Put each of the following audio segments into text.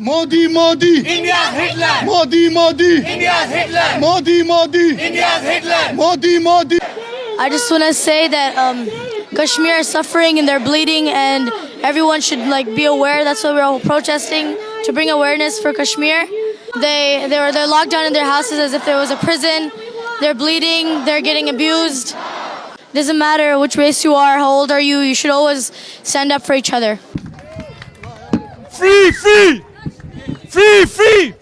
Modi, Modi. India's Hitler. Modi, Modi. India's Hitler. Modi, Modi. India's Hitler. Modi, Modi. I just want to say that Kashmir is suffering and they're bleeding, and everyone should be aware. That's why we're all protesting, to bring awareness for Kashmir. They're locked down in their houses as if there was a prison. They're bleeding. They're getting abused. Doesn't matter which race you are, how old are you. You should always stand up for each other. Free, free, free, free, free,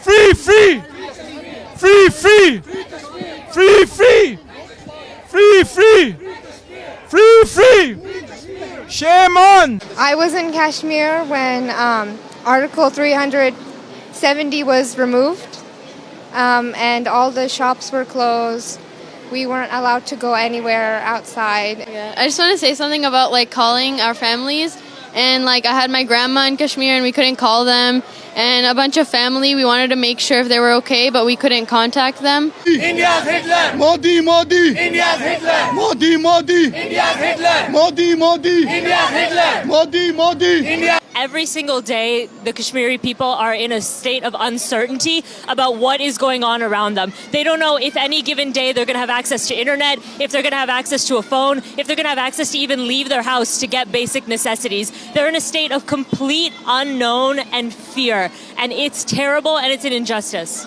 free, free, free, free, free, free, free, free, free. Shame on. I was in Kashmir when Article 370 was removed, and all the shops were closed. We weren't allowed to go anywhere outside. I just want to say something about calling our families. And I had my grandma in Kashmir and we couldn't call them, and a bunch of family. We wanted to make sure if they were okay, but we couldn't contact them. India's Hitler. Modi, Modi. India's Hitler. Modi, Modi. India's Hitler. Modi, Modi. India's Hitler. Modi, Modi. India. Every single day, the Kashmiri people are in a state of uncertainty about what is going on around them. They don't know if any given day they're going to have access to internet, if they're going to have access to a phone, if they're going to have access to even leave their house to get basic necessities. They're in a state of complete unknown and fear, and it's terrible and it's an injustice.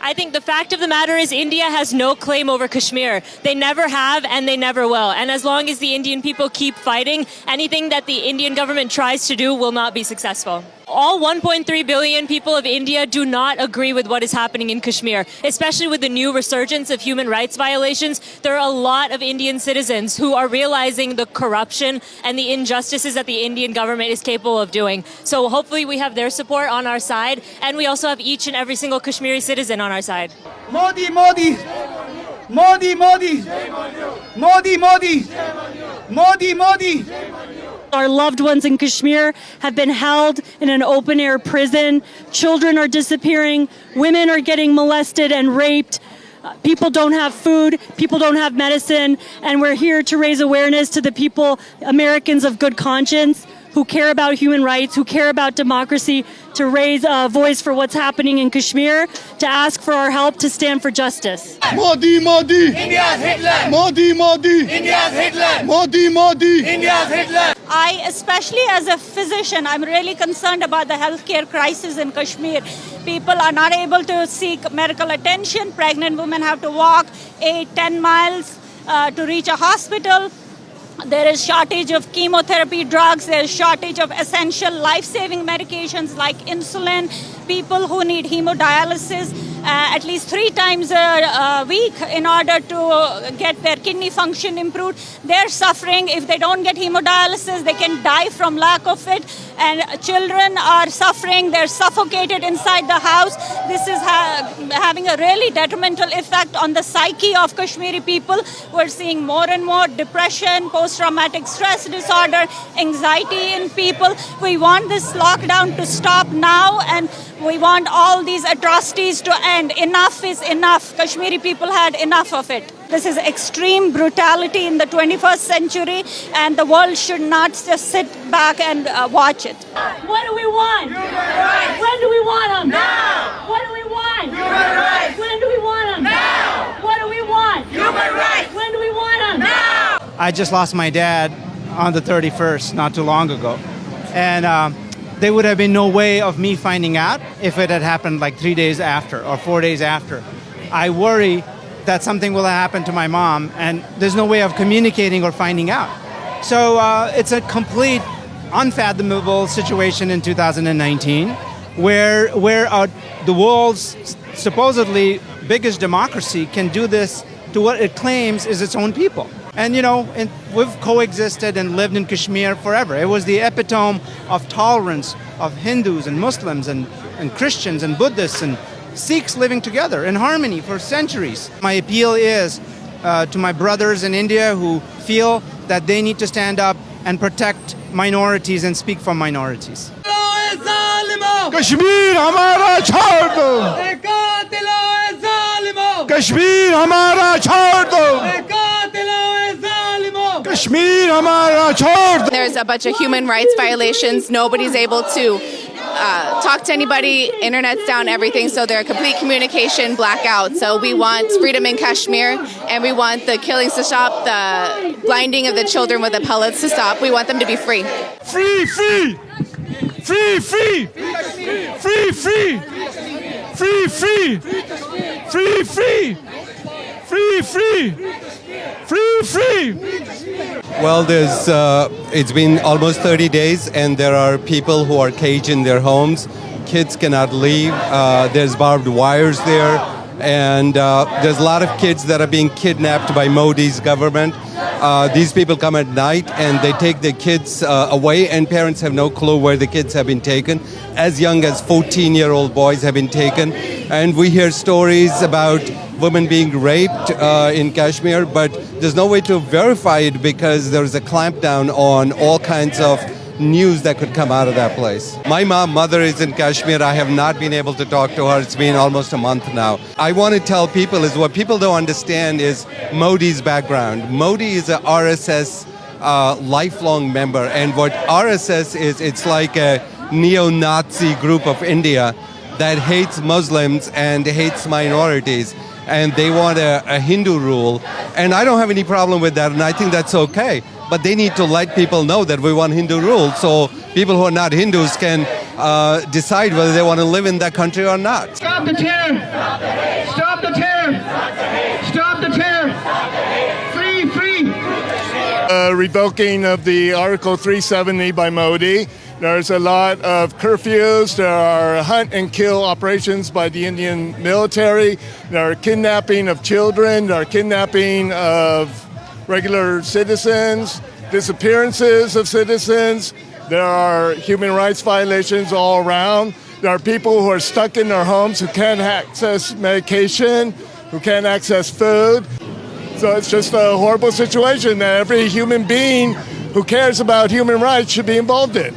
I think the fact of the matter is India has no claim over Kashmir. They never have and they never will. And as long as the Indian people keep fighting, anything that the Indian government tries to do will not be successful. All 1.3 billion people of India do not agree with what is happening in Kashmir, especially with the new resurgence of human rights violations. There are a lot of Indian citizens who are realizing the corruption and the injustices that the Indian government is capable of doing. So hopefully we have their support on our side, and we also have each and every single Kashmiri citizen on our side. Modi, Modi. Modi, Modi. Modi, Modi. Modi, Modi. Our loved ones in Kashmir have been held in an open-air prison. Children are disappearing. Women are getting molested and raped. People don't have food. People don't have medicine. And we're here to raise awareness to the people, Americans of good conscience, who care about human rights, who care about democracy, to raise a voice for what's happening in Kashmir, to ask for our help, to stand for justice. Modi, Modi. India's Hitler. Modi, Modi. India's Hitler. Modi, Modi. India's Hitler. I, especially as a physician, I'm really concerned about the healthcare crisis in Kashmir. People are not able to seek medical attention. Pregnant women have to walk 8-10 miles to reach a hospital. There is shortage of chemotherapy drugs. There is shortage of essential life-saving medications like insulin. People who need hemodialysis at least 3 times a week in order to get their kidney function improved. They're suffering. If they don't get hemodialysis, they can die from lack of it. And children are suffering. They're suffocated inside the house. This is having a really detrimental effect on the psyche of Kashmiri people. We're seeing more and more depression, post-traumatic stress disorder, anxiety in people. We want this lockdown to stop now, and we want all these atrocities to end. Enough is enough. Kashmiri people had enough of it. This is extreme brutality in the 21st century, and the world should not just sit back and watch it. What do we want? Human rights. When do we want them? Now. What do we want? Human rights. When do we want them? Now. What do we want? Human rights. When do we want them? Now. I just lost my dad on the 31st, not too long ago. And there would have been no way of me finding out if it had happened 3 days after or 4 days after. I worry that something will happen to my mom, and there's no way of communicating or finding out. So it's a complete unfathomable situation in 2019 where the world's supposedly biggest democracy can do this to what it claims is its own people. And we've coexisted and lived in Kashmir forever. It was the epitome of tolerance of Hindus and Muslims and Christians and Buddhists and Sikhs living together in harmony for centuries. My appeal is to my brothers in India who feel that they need to stand up and protect minorities and speak for minorities. Kashmir hamara chhod do. Kashmir hamara chhod do. Kashmir hamara chhod do. There's a bunch of human rights violations. Nobody's able to talk to anybody, internet's down, everything, so they're a complete communication blackout. So we want freedom in Kashmir, and we want the killings to stop, the blinding of the children with the pellets to stop. We want them to be free. Free, free! Free, free! Free, free! Free, free! Free, free! Free, free! Free, free! Well, it's been almost 30 days, and there are people who are caged in their homes. Kids cannot leave. There's barbed wires there, and there's a lot of kids that are being kidnapped by Modi's government. These people come at night and they take the kids away, and parents have no clue where the kids have been taken. As young as 14-year-old boys have been taken, and we hear stories about women being raped in Kashmir, but there's no way to verify it because there's a clampdown on all kinds of news that could come out of that place. My mother is in Kashmir. I have not been able to talk to her. It's been almost a month now. I want to tell people is what people don't understand is Modi's background. Modi is a RSS lifelong member, and what RSS is, it's like a neo-Nazi group of India that hates Muslims and hates minorities, and they want a Hindu rule, and I don't have any problem with that, and I think that's okay. But they need to let people know that we want Hindu rule, so people who are not Hindus can decide whether they want to live in that country or not. Stop the terror! Stop the terror! Stop the terror! Free, free! Revoking of the Article 370 by Modi. There's a lot of curfews. There are hunt and kill operations by the Indian military. There are kidnapping of children. There are kidnapping of regular citizens, disappearances of citizens. There are human rights violations all around. There are people who are stuck in their homes who can't access medication, who can't access food. So it's just a horrible situation that every human being who cares about human rights should be involved in.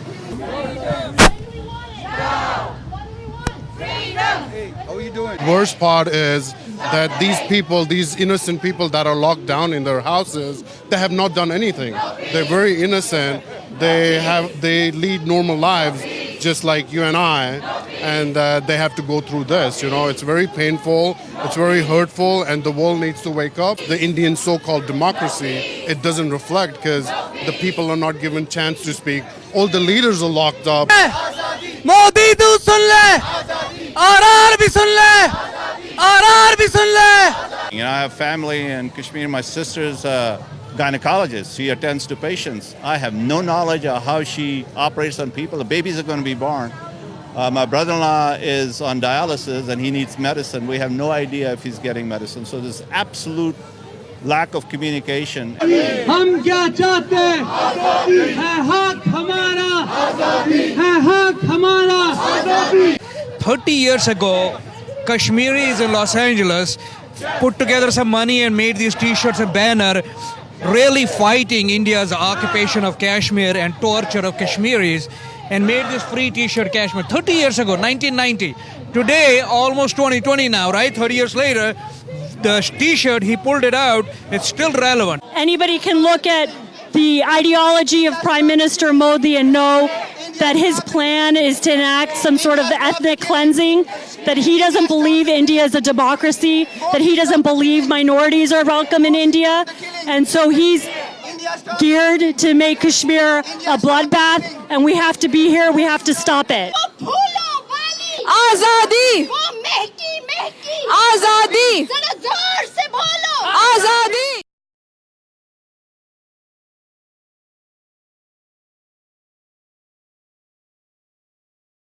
Worst part is that these people, these innocent people that are locked down in their houses, they have not done anything. They're very innocent. They lead normal lives just like you and I, and they have to go through this. You know, it's very painful, it's very hurtful, and the world needs to wake up. The Indian so-called democracy, it doesn't reflect because the people are not given chance to speak. All the leaders are locked up. Modi tu sun le, RR bhi sun le, RR bhi sun le. You know, I have family in Kashmir. My sister's a gynecologist. She attends to patients. I have no knowledge of how she operates on people. The babies are going to be born. My brother-in-law is on dialysis and he needs medicine. We have no idea if he's getting medicine. So there's absolute lack of communication. हम क्या चाहते हैं? है हक हमारा, है हक हमारा. 30 years ago, Kashmiris in Los Angeles put together some money and made these t-shirts and banner really fighting India's occupation of Kashmir and torture of Kashmiris, and made this free t-shirt Kashmir 30 years ago, 1990. Today, almost 2020 now, right? 30 years later, the t-shirt, he pulled it out, it's still relevant. Anybody can look at the ideology of Prime Minister Modi and know that his plan is to enact some sort of ethnic cleansing, that he doesn't believe India is a democracy, that he doesn't believe minorities are welcome in India, and so he's geared to make Kashmir a bloodbath, and we have to be here, we have to stop it. Azadi! Azadi!